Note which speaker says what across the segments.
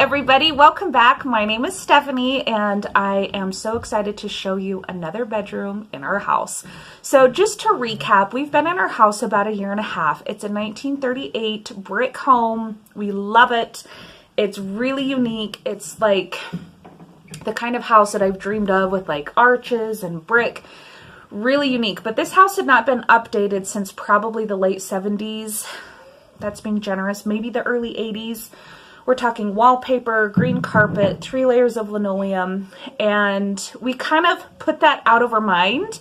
Speaker 1: everybody, welcome back. My name is Stephanie and I am so excited to show you another bedroom in our house. So just to recap, we've been in our house about 1.5 years. It's a 1938 brick home. We love it. It's really unique. It's like the kind of house that I've dreamed of with like arches and brick. Really unique. But this house had not been updated since probably the late 70s. That's being generous. Maybe the early 80s. We're talking wallpaper, green carpet, 3 layers of linoleum, and we kind of put that out of our mind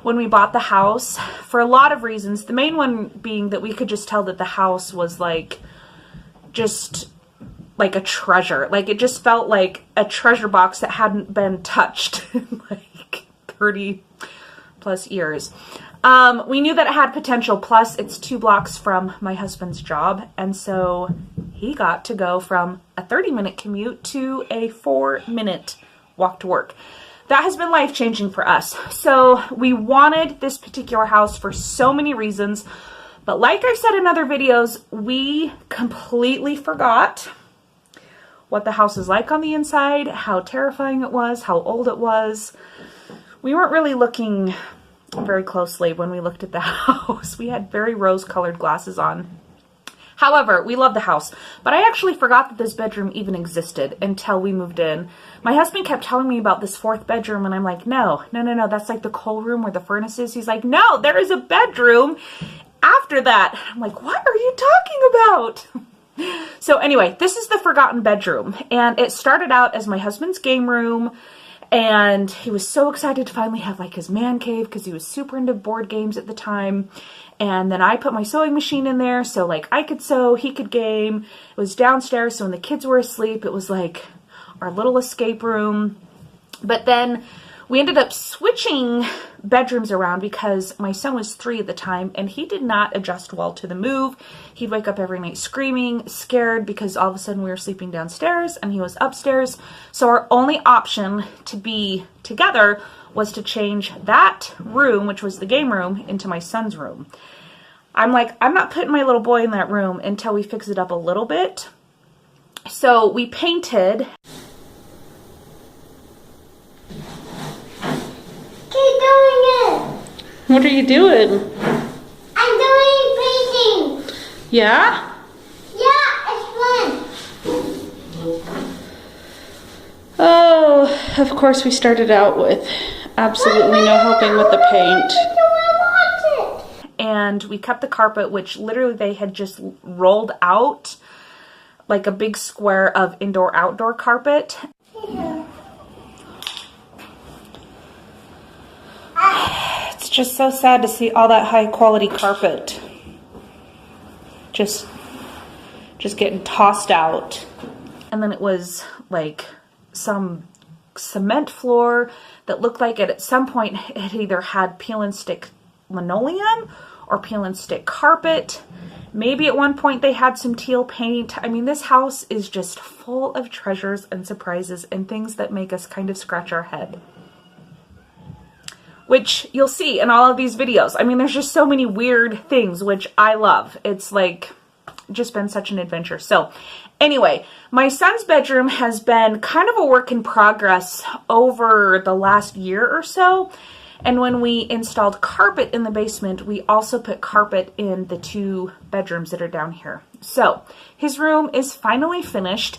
Speaker 1: when we bought the house for a lot of reasons. The main one being that we could just tell that the house was like, just like a treasure. Like it just felt like a treasure box that hadn't been touched in like 30 plus years. We knew that it had potential, plus it's 2 blocks from my husband's job, and so he got to go from a 30-minute commute to a 4-minute walk to work. That has been life-changing for us. So we wanted this particular house for so many reasons, but like I've said in other videos, we completely forgot what the house is like on the inside, how terrifying it was, how old it was. We weren't really looking very closely when we looked at the house. We had very rose-colored glasses on. However, we love the house, but I actually forgot that this bedroom even existed until we moved in. My husband kept telling me about this 4th bedroom, and I'm like, no, that's like the coal room where the furnace is. He's like, no, there is a bedroom after that. I'm like, what are you talking about? So anyway, this is the forgotten bedroom, and it started out as my husband's game room. And he was so excited to finally have like his man cave because he was super into board games at the time. And then I put my sewing machine in there so like I could sew, he could game. It was downstairs, so when the kids were asleep, it was like our little escape room. But then we ended up switching bedrooms around because my son was 3 at the time and he did not adjust well to the move. He'd wake up every night screaming, scared because all of a sudden we were sleeping downstairs and he was upstairs. So our only option to be together was to change that room, which was the game room, into my son's room. I'm like, I'm not putting my little boy in that room until we fix it up a little bit. So we painted. What are you doing?
Speaker 2: I'm doing painting.
Speaker 1: Yeah?
Speaker 2: Yeah, it's fun.
Speaker 1: Oh, of course we started out with absolutely no helping with the paint. And we cut the carpet, which literally they had just rolled out like a big square of indoor-outdoor carpet.
Speaker 2: Yeah.
Speaker 1: It's just so sad to see all that high quality carpet just getting tossed out. And then it was like some cement floor that looked like it at some point it either had peel and stick linoleum or peel and stick carpet. Maybe at one point they had some teal paint. I mean, this house is just full of treasures and surprises and things that make us kind of scratch our head, which you'll see in all of these videos. I mean, there's just so many weird things, which I love. It's like just been such an adventure. So anyway, my son's bedroom has been kind of a work in progress over the last year or so. And when we installed carpet in the basement, we also put carpet in the 2 bedrooms that are down here. So his room is finally finished.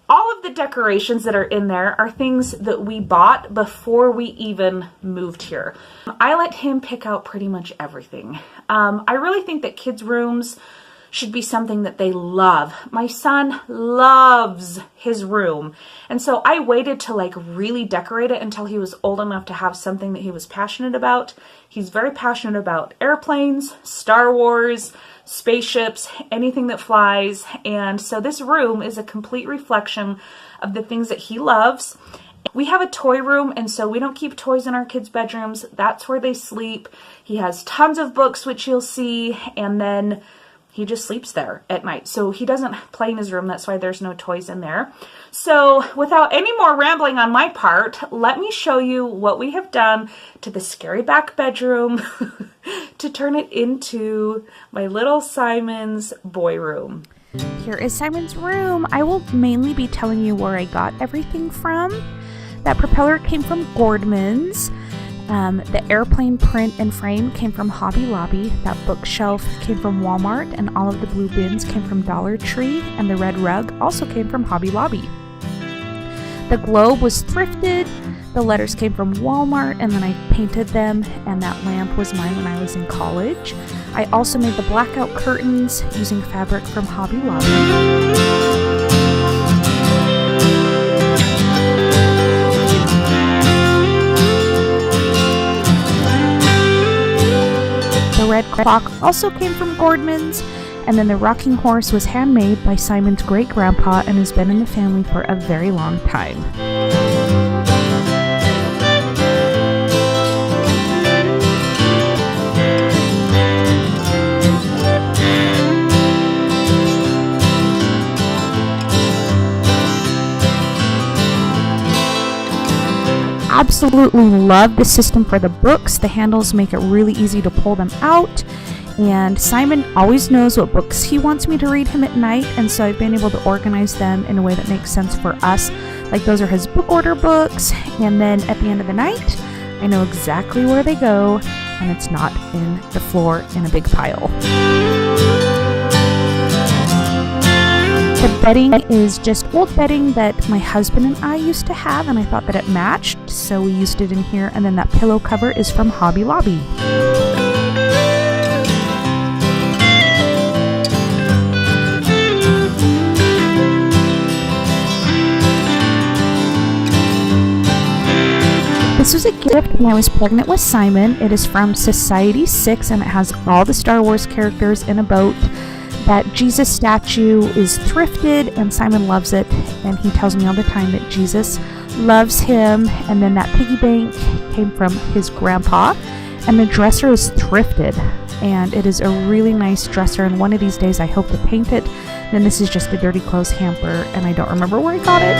Speaker 1: All of the decorations that are in there are things that we bought before we even moved here. I let him pick out pretty much everything. I really think that kids' rooms should be something that they love. My son loves his room. And so I waited to like really decorate it until he was old enough to have something that he was passionate about. He's very passionate about airplanes, Star Wars, spaceships, anything that flies. And so this room is a complete reflection of the things that he loves. We have a toy room, and so we don't keep toys in our kids' bedrooms. That's where they sleep. He has tons of books, which you'll see, and then he just sleeps there at night. So he doesn't play in his room. That's why there's no toys in there. So without any more rambling on my part, let me show you what we have done to the scary back bedroom to turn it into my little Simon's boy room. Here is Simon's room. I will mainly be telling you where I got everything from. That propeller came from Gordman's. The airplane print and frame came from Hobby Lobby. That bookshelf came from Walmart, and all of the blue bins came from Dollar Tree, and the red rug also came from Hobby Lobby. The globe was thrifted. The letters came from Walmart, and then I painted them, and that lamp was mine when I was in college. I also made the blackout curtains using fabric from Hobby Lobby. The red clock also came from Gordman's, and then the rocking horse was handmade by Simon's great-grandpa and has been in the family for a very long time. Absolutely love the system for the books. The handles make it really easy to pull them out, and Simon always knows what books he wants me to read him at night, and so I've been able to organize them in a way that makes sense for us. Like, those are his book order books, and then at the end of the night I know exactly where they go, and it's not in the floor in a big pile. The bedding is just old bedding that my husband and I used to have, and I thought that it matched, so we used it in here. And then that pillow cover is from Hobby Lobby. This was a gift when I was pregnant with Simon. It is from Society 6, and it has all the Star Wars characters in a boat. That Jesus statue is thrifted, and Simon loves it, and he tells me all the time that Jesus loves him. And then that piggy bank came from his grandpa, and the dresser is thrifted, and it is a really nice dresser, and one of these days I hope to paint it. Then this is just a dirty clothes hamper, and I don't remember where I got it.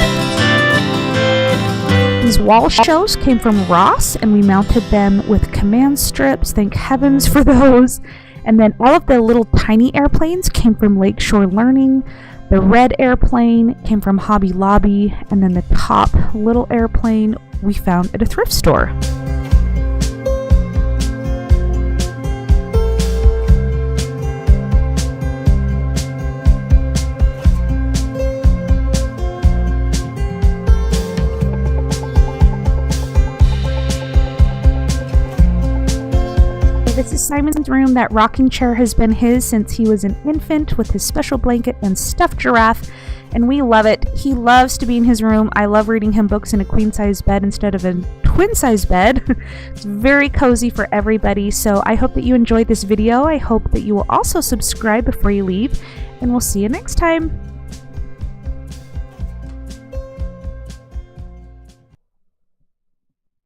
Speaker 1: These wall shelves came from Ross, and we mounted them with command strips. Thank heavens for those. And then all of the little tiny airplanes came from Lakeshore Learning. The red airplane came from Hobby Lobby, and then the top little airplane we found at a thrift store. This is Simon's room. That rocking chair has been his since he was an infant, with his special blanket and stuffed giraffe, and we love it. He loves to be in his room. I love reading him books in a queen-size bed instead of a twin-size bed. It's very cozy for everybody, so I hope that you enjoyed this video. I hope that you will also subscribe before you leave, and we'll see you next time.